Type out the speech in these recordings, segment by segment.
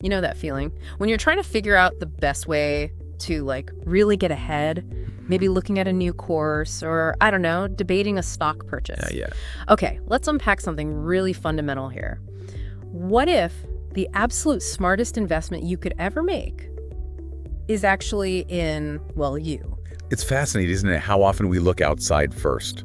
You know that feeling? When you're trying to figure out the best way to, like, really get ahead, maybe looking at a new course or, I don't know, debating a stock purchase. Yeah. Okay, let's unpack something really fundamental here. What if the absolute smartest investment you could ever make is actually in, well, you? It's fascinating, isn't it, how often we look outside first?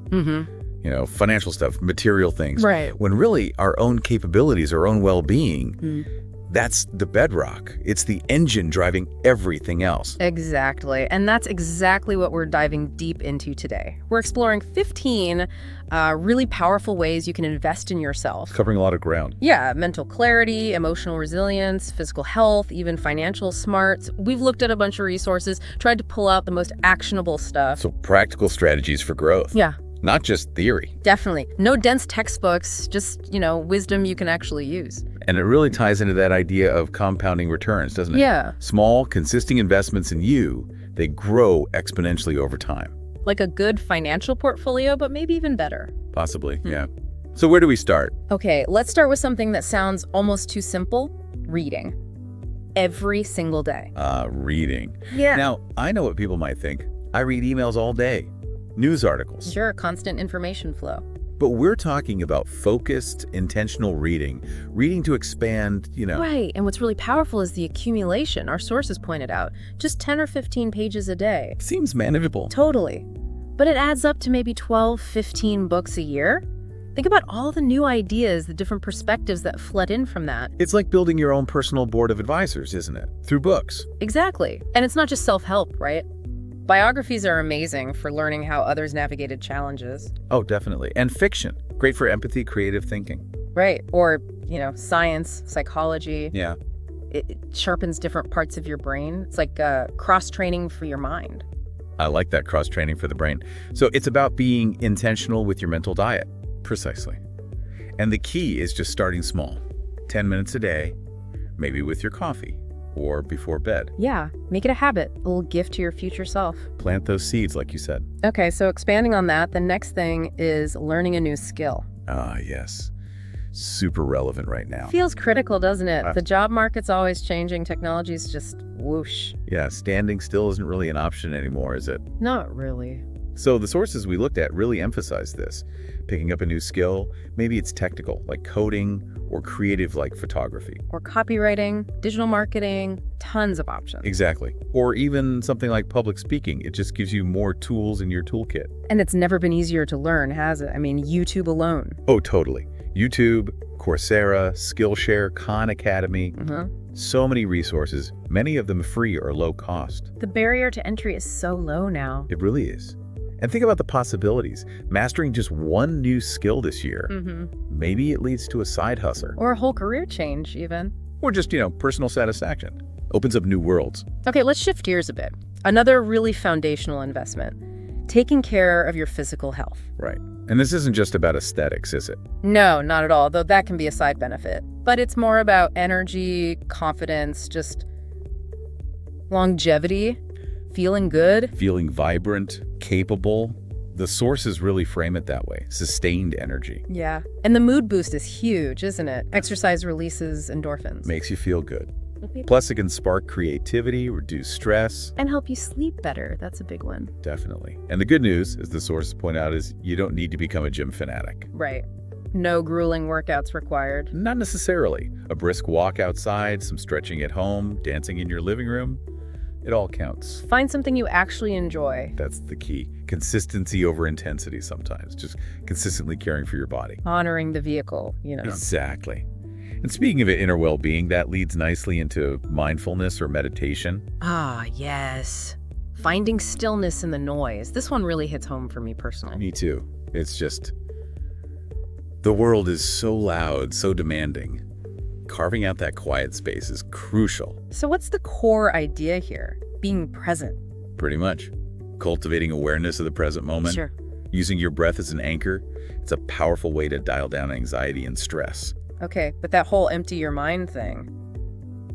Financial stuff, material things. Right. When really our own capabilities, our own well-being, that's the bedrock. It's the engine driving everything else. Exactly. And that's exactly what we're diving deep into today. We're exploring 15 really powerful ways you can invest in yourself. Covering a lot of ground. Yeah, mental clarity, emotional resilience, physical health, even financial smarts. We've looked at a bunch of resources, tried to pull out the most actionable stuff. So practical strategies for growth. Yeah. Not just theory. Definitely. No dense textbooks, just, wisdom you can actually use. And it really ties into that idea of compounding returns, doesn't it? Yeah. Small, consistent investments in you, they grow exponentially over time. Like a good financial portfolio, but maybe even better. Possibly, yeah. So where do we start? Okay, let's start with something that sounds almost too simple. Reading. Every single day. Reading. Yeah. Now, I know what people might think. I read emails all day. News articles. Sure, constant information flow. But we're talking about focused, intentional reading to expand, Right, and what's really powerful is the accumulation. Our sources pointed out. Just 10 or 15 pages a day. Seems manageable. Totally. But it adds up to maybe 12, 15 books a year. Think about all the new ideas, the different perspectives that flood in from that. It's like building your own personal board of advisors, isn't it? Through books. Exactly. And it's not just self-help, right? Biographies are amazing for learning how others navigated challenges. Oh, definitely. And fiction. Great for empathy, creative thinking. Right. Or, science, psychology. Yeah. It sharpens different parts of your brain. It's like cross-training for your mind. I like that, cross-training for the brain. So it's about being intentional with your mental diet. Precisely. And the key is just starting small. 10 minutes a day, maybe with your coffee or before bed. Yeah, make it a habit, a little gift to your future self. Plant those seeds, like you said. Okay, so expanding on that, the next thing is learning a new skill. Ah, yes. Super relevant right now. Feels critical, doesn't it? The job market's always changing. Technology's just whoosh. Yeah, standing still isn't really an option anymore, is it? Not really. So the sources we looked at really emphasize this. Picking up a new skill, maybe it's technical, like coding, or creative, like photography. Or copywriting, digital marketing, tons of options. Exactly. Or even something like public speaking. It just gives you more tools in your toolkit. And it's never been easier to learn, has it? I mean, YouTube alone. Oh, totally. YouTube, Coursera, Skillshare, Khan Academy. So many resources, many of them free or low cost. The barrier to entry is so low now. It really is. And think about the possibilities. Mastering just one new skill this year, maybe it leads to a side hustle. Or a whole career change, even. Or just, personal satisfaction. Opens up new worlds. Okay, let's shift gears a bit. Another really foundational investment. Taking care of your physical health. Right. And this isn't just about aesthetics, is it? No, not at all, though that can be a side benefit. But it's more about energy, confidence, just longevity, feeling good. Feeling vibrant, capable. The sources really frame it that way. Sustained energy. Yeah. And the mood boost is huge, isn't it? Exercise releases endorphins. Makes you feel good. Plus, it can spark creativity, reduce stress. And help you sleep better. That's a big one. Definitely. And the good news, as the sources point out, is you don't need to become a gym fanatic. Right. No grueling workouts required. Not necessarily. A brisk walk outside, some stretching at home, dancing in your living room. It all counts. Find something you actually enjoy. That's the key. Consistency over intensity sometimes. Just consistently caring for your body. Honoring the vehicle, Exactly. And speaking of inner well-being, that leads nicely into mindfulness or meditation. Ah, yes. Finding stillness in the noise. This one really hits home for me personally. Me too. It's just, the world is so loud, so demanding. Carving out that quiet space is crucial. So what's the core idea here? Being present. Pretty much. Cultivating awareness of the present moment. Sure. Using your breath as an anchor. It's a powerful way to dial down anxiety and stress. Okay, but that whole empty your mind thing,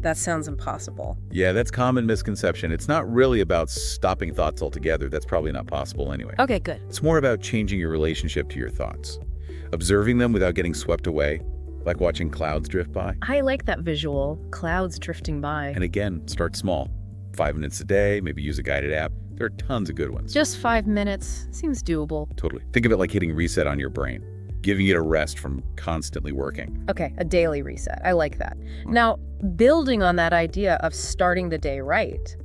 that sounds impossible. Yeah, that's common misconception. It's not really about stopping thoughts altogether. That's probably not possible anyway. Okay, good. It's more about changing your relationship to your thoughts. Observing them without getting swept away. like watching clouds drift by. I like that visual, clouds drifting by. And again, start small. 5 minutes a day, maybe use a guided app. There are tons of good ones. Just 5 minutes seems doable. Totally. Think of it like hitting reset on your brain, giving it a rest from constantly working. Okay, a daily reset. I like that. Now, building on that idea of starting the day right,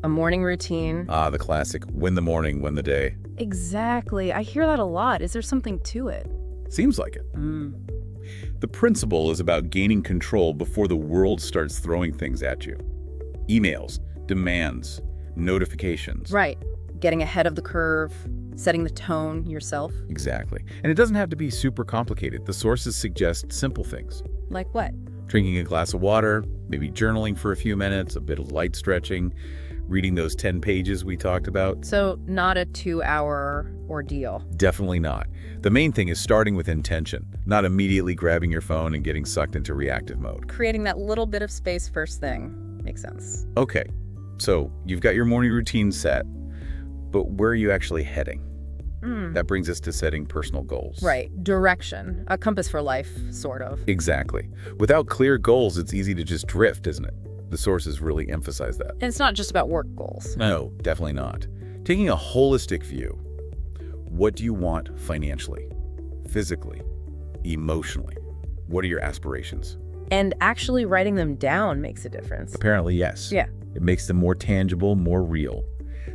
a morning routine. Ah, the classic, win the morning, win the day. Exactly. I hear that a lot. Is there something to it? Seems like it. The principle is about gaining control before the world starts throwing things at you. Emails, demands, notifications. Right. Getting ahead of the curve, setting the tone yourself. Exactly. And it doesn't have to be super complicated. The sources suggest simple things. Like what? Drinking a glass of water, maybe journaling for a few minutes, a bit of light stretching, reading those 10 pages we talked about. So not a 2-hour ordeal. Definitely not. The main thing is starting with intention, not immediately grabbing your phone and getting sucked into reactive mode. Creating that little bit of space first thing. Makes sense. Okay, so you've got your morning routine set, but where are you actually heading? That brings us to setting personal goals. Right. Direction. A compass for life, sort of. Exactly. Without clear goals, it's easy to just drift, isn't it? The sources really emphasize that. And it's not just about work goals. No, definitely not. Taking a holistic view, what do you want financially, physically, emotionally? What are your aspirations? And actually writing them down makes a difference. Apparently, yes. Yeah. It makes them more tangible, more real.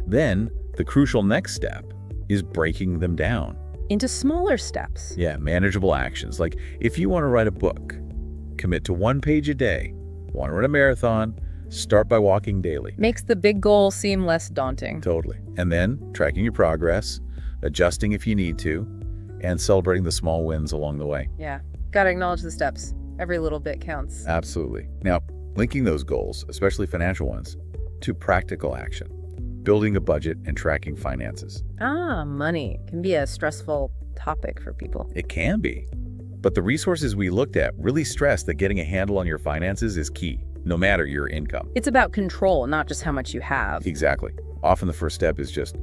Then, the crucial next step is breaking them down. Into smaller steps. Yeah, manageable actions. Like, if you want to write a book, commit to 1 page a day. Want to run a marathon, start by walking daily. Makes the big goal seem less daunting. Totally. And then, tracking your progress, adjusting if you need to, and celebrating the small wins along the way. Yeah. Gotta acknowledge the steps. Every little bit counts. Absolutely. Now, linking those goals, especially financial ones, to practical action. Building a budget and tracking finances. Money can be a stressful topic for people. It can be. But the resources we looked at really stress that getting a handle on your finances is key, no matter your income. It's about control, not just how much you have. Exactly. Often the first step is just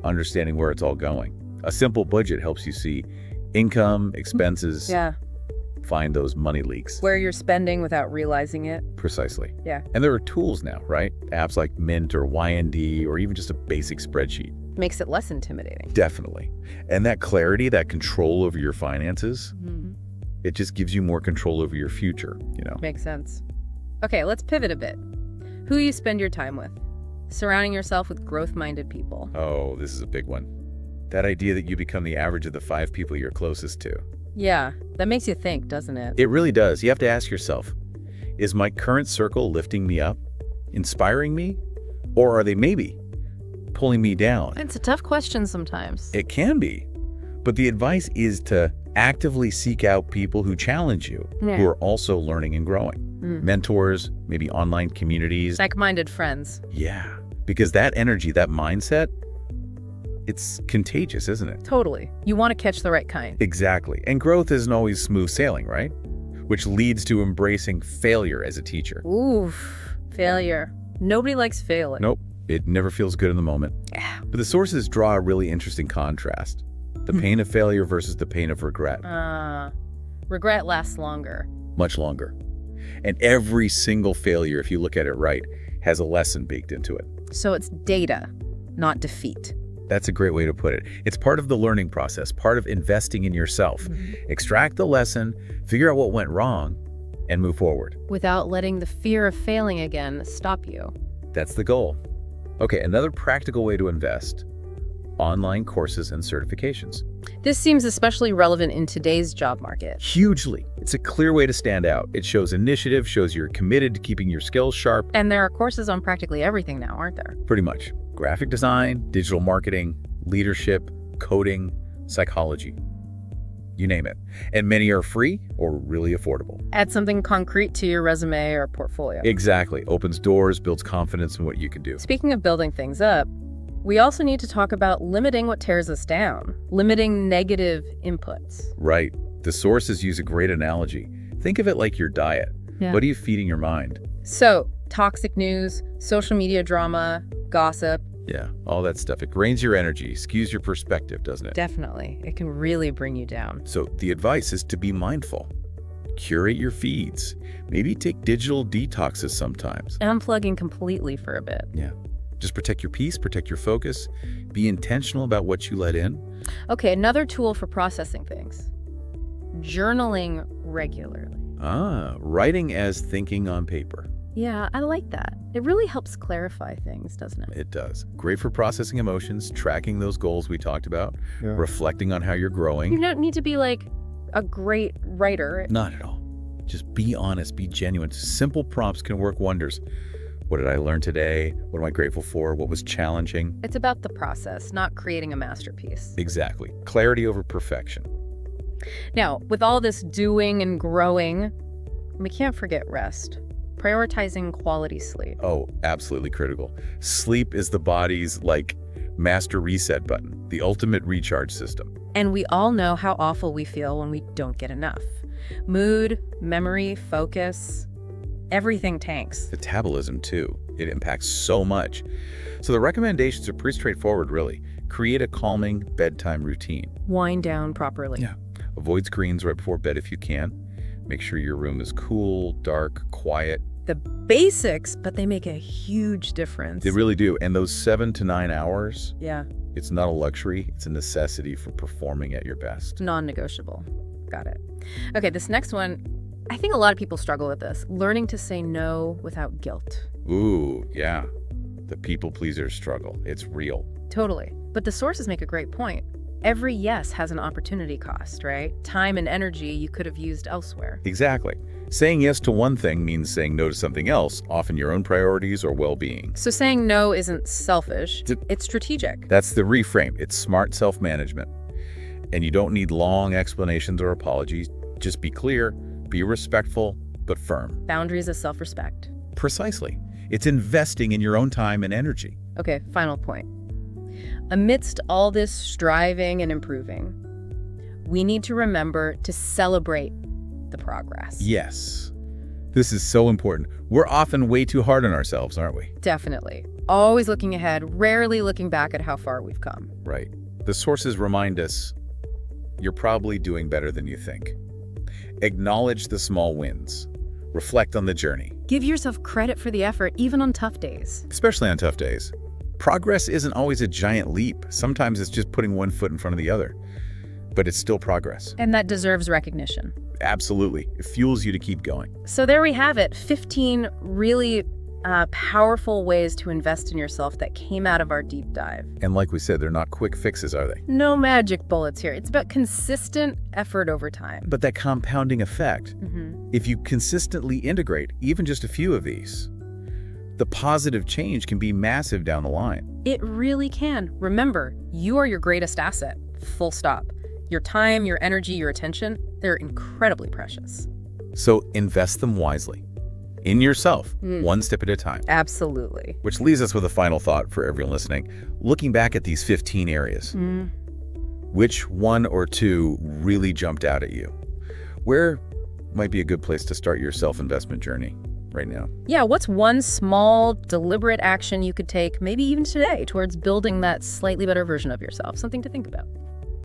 understanding where it's all going. A simple budget helps you see income, expenses, Yeah. find those money leaks. Where you're spending without realizing it. Precisely. Yeah. And there are tools now, right? Apps like Mint or YND or even just a basic spreadsheet. Makes it less intimidating. Definitely. And that clarity, that control over your finances, it just gives you more control over your future, you know? Makes sense. Okay, let's pivot a bit. Who you spend your time with. Surrounding yourself with growth-minded people. Oh, this is a big one. That idea that you become the average of the 5 people you're closest to. Yeah, that makes you think, doesn't it? It really does. You have to ask yourself, is my current circle lifting me up, inspiring me, or are they maybe pulling me down? It's a tough question sometimes. It can be. But the advice is to actively seek out people who challenge you, who are also learning and growing. Mentors, maybe online communities. Like-minded friends. Yeah, because that energy, that mindset, it's contagious, isn't it? Totally. You want to catch the right kind. Exactly. And growth isn't always smooth sailing, right? Which leads to embracing failure as a teacher. Oof, failure. Nobody likes failing. Nope, it never feels good in the moment. Yeah. But the sources draw a really interesting contrast. The pain of failure versus the pain of regret. Regret lasts longer. Much longer. And every single failure, if you look at it right, has a lesson baked into it. So it's data, not defeat. That's a great way to put it. It's part of the learning process, part of investing in yourself. Extract the lesson, figure out what went wrong, and move forward. Without letting the fear of failing again stop you. That's the goal. Okay, another practical way to invest: online courses and certifications. This seems especially relevant in today's job market. Hugely. It's a clear way to stand out. It shows initiative, shows you're committed to keeping your skills sharp. And there are courses on practically everything now, aren't there? Pretty much. Graphic design, digital marketing, leadership, coding, psychology. You name it. And many are free or really affordable. Add something concrete to your resume or portfolio. Exactly. Opens doors, builds confidence in what you can do. Speaking of building things up, we also need to talk about limiting what tears us down, limiting negative inputs. Right. The sources use a great analogy. Think of it like your diet. Yeah. What are you feeding your mind? So, toxic news, social media drama, gossip. Yeah, all that stuff. It drains your energy, skews your perspective, doesn't it? Definitely. It can really bring you down. So the advice is to be mindful. Curate your feeds. Maybe take digital detoxes sometimes. Unplugging completely for a bit. Yeah. Just protect your peace, protect your focus. Be intentional about what you let in. Okay, another tool for processing things. Journaling regularly. Writing as thinking on paper. Yeah, I like that. It really helps clarify things, doesn't it? It does. Great for processing emotions, tracking those goals we talked about, reflecting on how you're growing. You don't need to be like a great writer. Not at all. Just be honest, be genuine. Simple prompts can work wonders. What did I learn today? What am I grateful for? What was challenging? It's about the process, not creating a masterpiece. Exactly. Clarity over perfection. Now, with all this doing and growing, we can't forget rest. Prioritizing quality sleep. Oh, absolutely critical. Sleep is the body's, master reset button, the ultimate recharge system. And we all know how awful we feel when we don't get enough. Mood, memory, focus, everything tanks. Metabolism, too. It impacts so much. So the recommendations are pretty straightforward, really. Create a calming bedtime routine. Wind down properly. Yeah. Avoid screens right before bed if you can. Make sure your room is cool, dark, quiet. The basics, but they make a huge difference. They really do. And those 7 to 9 hours, Yeah. it's not a luxury. It's a necessity for performing at your best. Non-negotiable. Got it. Okay, this next one, I think a lot of people struggle with this. Learning to say no without guilt. Ooh, yeah. The people pleaser struggle. It's real. Totally. But the sources make a great point. Every yes has an opportunity cost, right? Time and energy you could have used elsewhere. Exactly. Saying yes to one thing means saying no to something else, often your own priorities or well-being. So saying no isn't selfish, it's strategic. That's the reframe. It's smart self-management. And you don't need long explanations or apologies. Just be clear, be respectful, but firm. Boundaries is self-respect. Precisely. It's investing in your own time and energy. Okay, final point. Amidst all this striving and improving, we need to remember to celebrate the progress. Yes. This is so important. We're often way too hard on ourselves, aren't we? Definitely. Always looking ahead, rarely looking back at how far we've come. Right. The sources remind us you're probably doing better than you think. Acknowledge the small wins. Reflect on the journey. Give yourself credit for the effort, even on tough days. Especially on tough days. Progress isn't always a giant leap. Sometimes it's just putting one foot in front of the other. But it's still progress. And that deserves recognition. Absolutely. It fuels you to keep going. So there we have it. 15 really powerful ways to invest in yourself that came out of our deep dive. And like we said, they're not quick fixes, are they? No magic bullets here. It's about consistent effort over time. But that compounding effect, if you consistently integrate even just a few of these, the positive change can be massive down the line. It really can. Remember, you are your greatest asset. Full stop. Your time, your energy, your attention, they're incredibly precious. So invest them wisely. In yourself, one step at a time. Absolutely. Which leaves us with a final thought for everyone listening. Looking back at these 15 areas, which one or two really jumped out at you? Where might be a good place to start your self-investment journey right now? Yeah, what's one small, deliberate action you could take, maybe even today, towards building that slightly better version of yourself? Something to think about.